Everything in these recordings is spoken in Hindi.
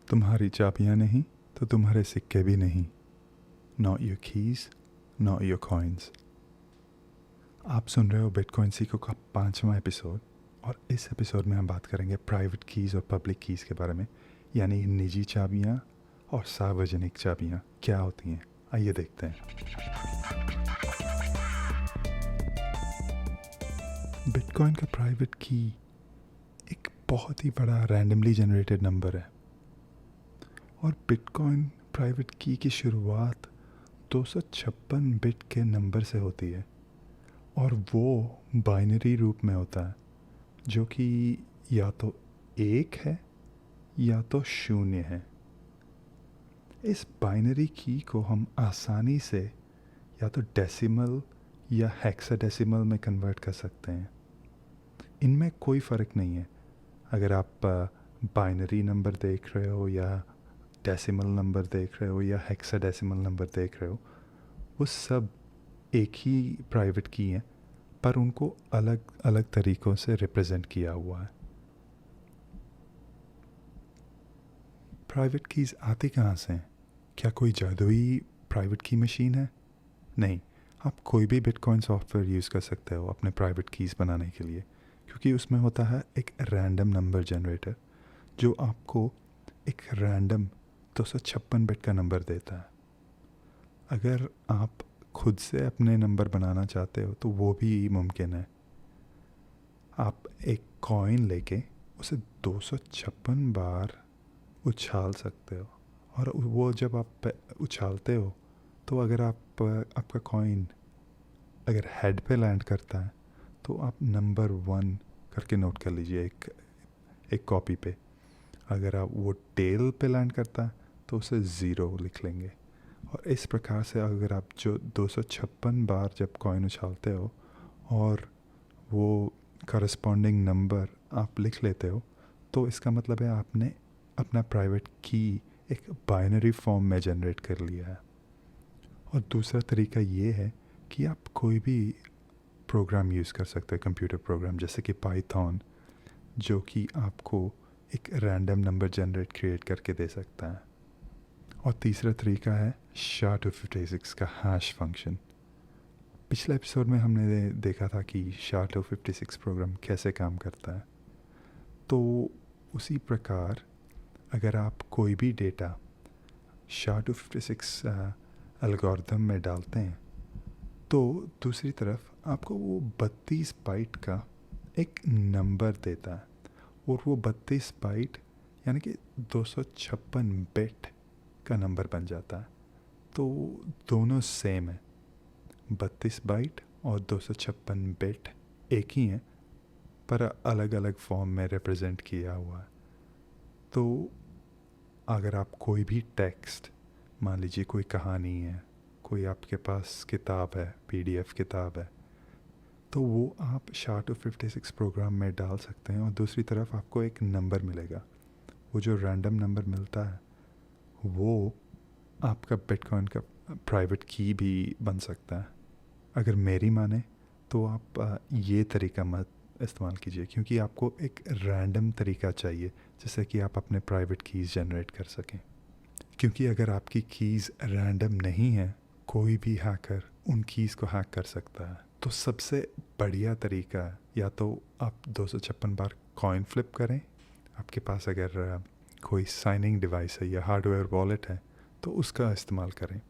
तुम्हारी चाबियाँ नहीं तो तुम्हारे सिक्के भी नहीं. Not your keys, not your coins. आप सुन रहे हो बिटकॉइन सीखो का 5वां एपिसोड. और इस एपिसोड में हम बात करेंगे प्राइवेट कीज़ और पब्लिक कीज़ के बारे में, यानी निजी चाबियाँ और सार्वजनिक चाबियाँ क्या होती हैं. आइए देखते हैं. बिटकॉइन का प्राइवेट की एक बहुत ही बड़ा रैंडमली जनरेटेड नंबर है. और बिटकॉइन प्राइवेट की शुरुआत 256 बिट के नंबर से होती है और वो बाइनरी रूप में होता है, जो कि या तो 1 है या तो 0 है. इस बाइनरी की को हम आसानी से या तो डेसिमल या हेक्साडेसिमल में कन्वर्ट कर सकते हैं. इनमें कोई फ़र्क नहीं है अगर आप बाइनरी नंबर देख रहे हो या डेसिमल नंबर देख रहे हो या हेक्साडेसिमल नंबर देख रहे हो. वो सब एक ही प्राइवेट की हैं, पर उनको अलग अलग तरीक़ों से रिप्रेजेंट किया हुआ है. प्राइवेट कीज़ आती कहाँ से हैं? क्या कोई जादुई प्राइवेट की मशीन है? नहीं. आप कोई भी बिटकॉइन सॉफ्टवेयर यूज़ कर सकते हो अपने प्राइवेट कीज़ बनाने के लिए, क्योंकि उसमें होता है एक रैंडम नंबर जनरेटर जो आपको एक रैंडम 256 बिट का नंबर देता है. अगर आप खुद से अपने नंबर बनाना चाहते हो तो वो भी मुमकिन है. आप एक कॉइन लेके उसे 256 बार उछाल सकते हो, और वो जब आप उछालते हो तो अगर आपका कॉइन अगर हेड पे लैंड करता है तो आप नंबर 1 करके नोट कर लीजिए एक कॉपी पे. अगर आप वो टेल पे लैंड करता है तो उसे 0 लिख लेंगे. और इस प्रकार से अगर आप जो 256 बार जब कॉइन उछालते हो और वो करस्पॉन्डिंग नंबर आप लिख लेते हो, तो इसका मतलब है आपने अपना प्राइवेट की एक बाइनरी फॉर्म में जनरेट कर लिया है. और दूसरा तरीका ये है कि आप कोई भी प्रोग्राम यूज़ कर सकते हैं, कंप्यूटर प्रोग्राम जैसे कि पाइथन, जो कि आपको एक रैंडम नंबर जनरेट क्रिएट करके दे सकता है. और तीसरा तरीका है SHA-256 का हैश फंक्शन. पिछले एपिसोड में हमने देखा था कि SHA-256 प्रोग्राम कैसे काम करता है. तो उसी प्रकार अगर आप कोई भी डेटा SHA-256 एल्गोरिथम में डालते हैं तो दूसरी तरफ आपको वो 32 बाइट का एक नंबर देता है. और वो 32 बाइट यानी कि 256 बिट का नंबर बन जाता है. तो दोनों सेम है, 32 बाइट और 256 बिट एक ही हैं, पर अलग अलग फॉर्म में रिप्रेजेंट किया हुआ है. तो अगर आप कोई भी टेक्स्ट, मान लीजिए कोई कहानी है, कोई आपके पास किताब है, PDF किताब है, तो वो आप SHA-256 प्रोग्राम में डाल सकते हैं और दूसरी तरफ आपको एक नंबर मिलेगा. वो जो रैंडम नंबर मिलता है वो आपका बिटकॉइन का प्राइवेट की भी बन सकता है. अगर मेरी माने तो आप ये तरीका मत इस्तेमाल कीजिए, क्योंकि आपको एक रैंडम तरीका चाहिए जिससे कि आप अपने प्राइवेट कीज़ जनरेट कर सकें. क्योंकि अगर आपकी कीज़ रैंडम नहीं है, कोई भी हैकर उन कीज़ को हैक कर सकता है. तो सबसे बढ़िया तरीका या तो आप 256 बार कॉइन फ्लिप करें. आपके पास अगर कोई साइनिंग डिवाइस है या हार्डवेयर वॉलेट है तो उसका इस्तेमाल करें.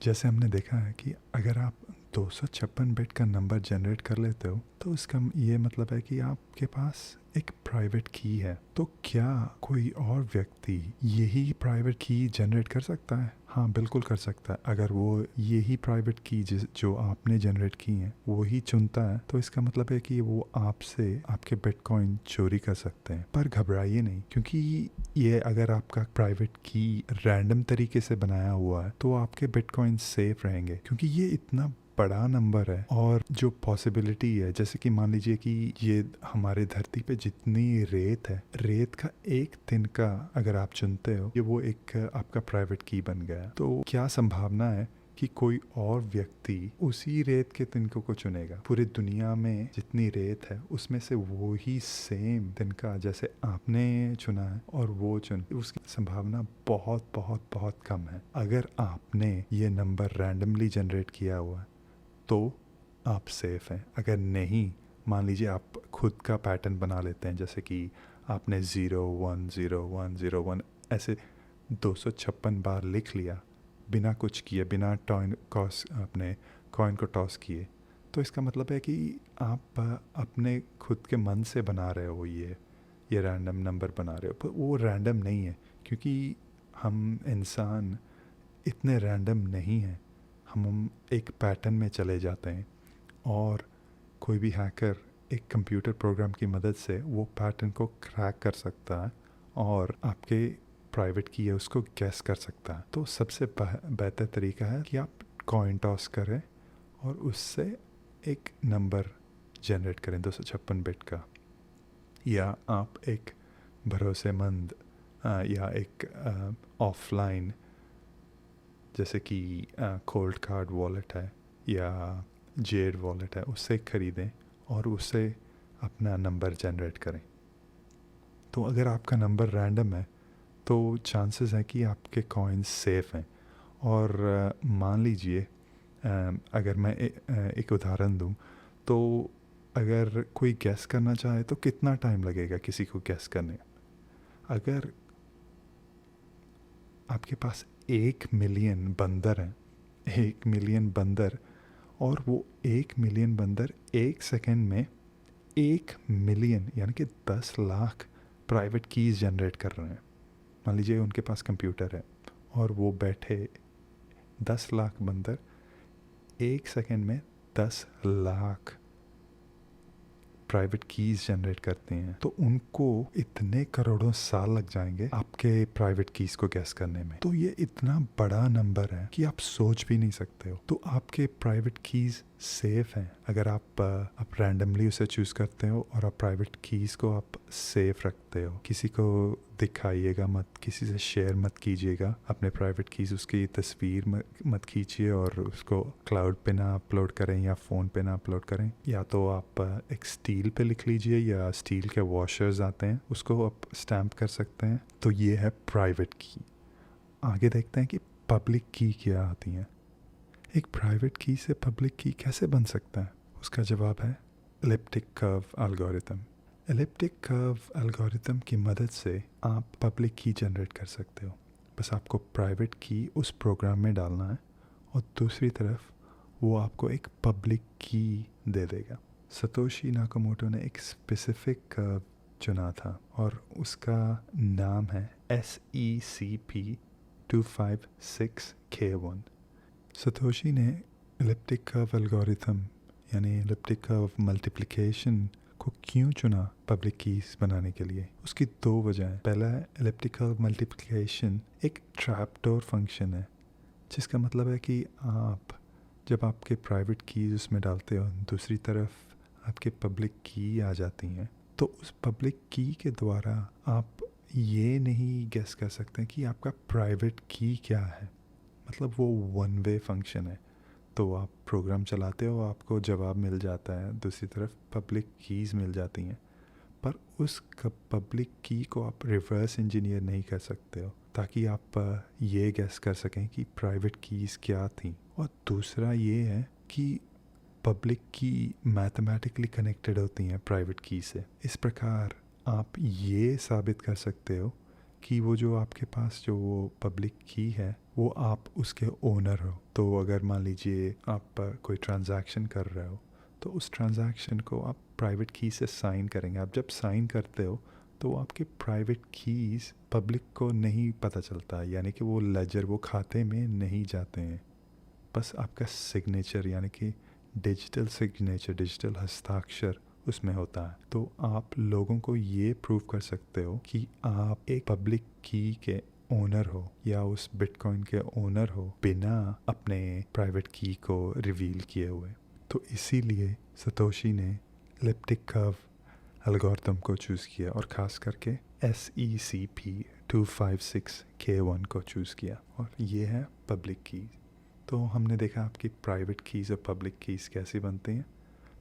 जैसे हमने देखा है कि अगर आप 256 बिट का नंबर जनरेट कर लेते हो तो इसका ये मतलब है कि आपके पास एक प्राइवेट की है. तो क्या कोई और व्यक्ति यही प्राइवेट की जनरेट कर सकता है? हाँ, बिल्कुल कर सकता है. अगर वो यही प्राइवेट की जो आपने जनरेट की है वो ही चुनता है, तो इसका मतलब है कि वो आपसे आपके बिटकॉइन चोरी कर सकते हैं. पर घबराइए नहीं, क्योंकि ये अगर आपका प्राइवेट की रैंडम तरीके से बनाया हुआ है तो आपके बिटकॉइन सेफ रहेंगे, क्योंकि ये इतना बड़ा नंबर है. और जो पॉसिबिलिटी है, जैसे कि मान लीजिए कि ये हमारे धरती पे जितनी रेत है, रेत का एक तिनका अगर आप चुनते हो, ये वो एक आपका प्राइवेट की बन गया. तो क्या संभावना है कि कोई और व्यक्ति उसी रेत के तिनकों को चुनेगा। पूरी दुनिया में जितनी रेत है उसमें से वो ही सेम तिनका जैसे आपने चुना है और वो चुन, उसकी संभावना बहुत बहुत बहुत कम है। अगर आपने ये नंबर रैंडमली जनरेट किया हुआ है तो आप सेफ हैं। अगर नहीं, मान लीजिए आप खुद का पैटर्न बना लेते हैं, जैसे कि आपने 0 1 0 1 0 1 ऐसे 256 बार लिख लिया बिना कुछ किए, बिना अपने कॉइन को टॉस किए, तो इसका मतलब है कि आप अपने खुद के मन से बना रहे हो ये रैंडम नंबर बना रहे हो। पर वो रैंडम नहीं है, क्योंकि हम इंसान इतने रैंडम नहीं हैं। हम एक पैटर्न में चले जाते हैं और कोई भी हैकर एक कंप्यूटर प्रोग्राम की मदद से वो पैटर्न को क्रैक कर सकता है और आपके प्राइवेट की है उसको गैस कर सकता है। तो सबसे बेहतर तरीका है कि आप कॉइन टॉस करें और उससे एक नंबर जनरेट करें 256 बिट का, या आप एक भरोसेमंद या एक ऑफलाइन जैसे कि कोल्ड कार्ड वॉलेट है या जेड वॉलेट है उससे ख़रीदें और उससे अपना नंबर जनरेट करें। तो अगर आपका नंबर रैंडम है तो चांसेस हैं कि आपके कॉइन्स सेफ़ हैं। और मान लीजिए अगर मैं एक उदाहरण दूं, तो अगर कोई गैस करना चाहे तो कितना टाइम लगेगा किसी को गैस करने? अगर आपके पास 1 मिलियन बंदर हैं, 1 मिलियन बंदर, और वो 1 मिलियन बंदर 1 सेकेंड में 1 मिलियन यानी कि 10 लाख प्राइवेट कीज़ जनरेट कर रहे हैं। मान लीजिए उनके पास कंप्यूटर है और वो बैठे 10 लाख बंदर 1 सेकेंड में 10 लाख प्राइवेट कीज़ जनरेट करते हैं, तो उनको इतने करोड़ों साल लग जाएंगे आपके प्राइवेट कीज़ को गैस करने में। तो ये इतना बड़ा नंबर है कि आप सोच भी नहीं सकते हो। तो आपके प्राइवेट कीज़ सेफ हैं अगर आप रैंडमली उसे चूज़ करते हो और आप प्राइवेट कीज़ को आप सेफ रखते हो। किसी को दिखाइएगा मत, किसी से शेयर मत कीजिएगा अपने प्राइवेट कीज़, उसकी तस्वीर मत खींचिए और उसको क्लाउड पे ना अपलोड करें या फ़ोन पे ना अपलोड करें। या तो आप एक स्टील पे लिख लीजिए या स्टील के वॉशर्स आते हैं उसको आप स्टैम्प कर सकते हैं। तो ये है प्राइवेट की। आगे देखते हैं कि पब्लिक की क्या आती हैं। एक प्राइवेट की से पब्लिक की कैसे बन सकता है? उसका जवाब है elliptic curve algorithm. Elliptic curve algorithm की मदद से आप पब्लिक की जनरेट कर सकते हो। बस आपको प्राइवेट की उस प्रोग्राम में डालना है और दूसरी तरफ वो आपको एक पब्लिक की दे देगा। सतोशी नाकामोटो ने एक स्पेसिफिक कर्व चुना था और उसका नाम है SECP256K1। सतोशी ने एलिप्टिक कर्व एल्गोरिथम यानी एलिप्टिक कर्व मल्टीप्लिकेशन को क्यों चुना पब्लिक कीज बनाने के लिए? उसकी 2 वजह हैं। पहला है एलिप्टिक कर्व मल्टीप्लिकेशन एक ट्रैपडोर फंक्शन है, जिसका मतलब है कि आप जब आपके प्राइवेट कीज उसमें डालते हो, दूसरी तरफ आपके पब्लिक की आ जाती हैं, तो उस पब्लिक की के द्वारा आप ये नहीं गेस कर सकते कि आपका प्राइवेट की क्या है। मतलब वो वन वे फंक्शन है। तो आप प्रोग्राम चलाते हो, आपको जवाब मिल जाता है, दूसरी तरफ पब्लिक कीज़ मिल जाती हैं, पर उस पब्लिक की को आप रिवर्स इंजीनियर नहीं कर सकते हो ताकि आप ये गेस कर सकें कि प्राइवेट कीज़ क्या थी। और दूसरा ये है कि पब्लिक की मैथमेटिकली कनेक्टेड होती हैं प्राइवेट की से। इस प्रकार आप ये साबित कर सकते हो कि वो जो आपके पास जो वो पब्लिक की है वो आप उसके ओनर हो। तो अगर मान लीजिए आप कोई ट्रांजैक्शन कर रहे हो तो उस ट्रांजैक्शन को आप प्राइवेट की से साइन करेंगे। आप जब साइन करते हो तो आपके प्राइवेट कीज़ पब्लिक को नहीं पता चलता, यानी कि वो लेजर, वो खाते में नहीं जाते हैं। बस आपका सिग्नेचर यानी कि डिजिटल सिग्नेचर, डिजिटल हस्ताक्षर उसमें होता है। तो आप लोगों को ये प्रूव कर सकते हो कि आप एक पब्लिक की के ओनर हो या उस बिटकॉइन के ओनर हो बिना अपने प्राइवेट की को रिवील किए हुए। तो इसीलिए सतोशी ने एलिप्टिक कर्व एल्गोरिथम को चूज़ किया और ख़ास करके SECP256K1 को चूज़ किया, और ये है पब्लिक की। तो हमने देखा आपकी प्राइवेट कीज़ और पब्लिक कीज़ कैसे बनती हैं।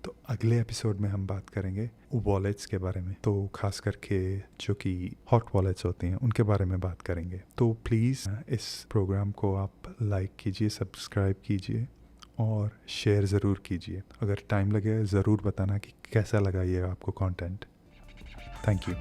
तो अगले एपिसोड में हम बात करेंगे वॉलेट्स के बारे में, तो खास करके जो कि हॉट वॉलेट्स होती हैं उनके बारे में बात करेंगे। तो प्लीज़ इस प्रोग्राम को आप लाइक कीजिए, सब्सक्राइब कीजिए और शेयर ज़रूर कीजिए। अगर टाइम लगे ज़रूर बताना कि कैसा लगा ये आपको कंटेंट। Thank you.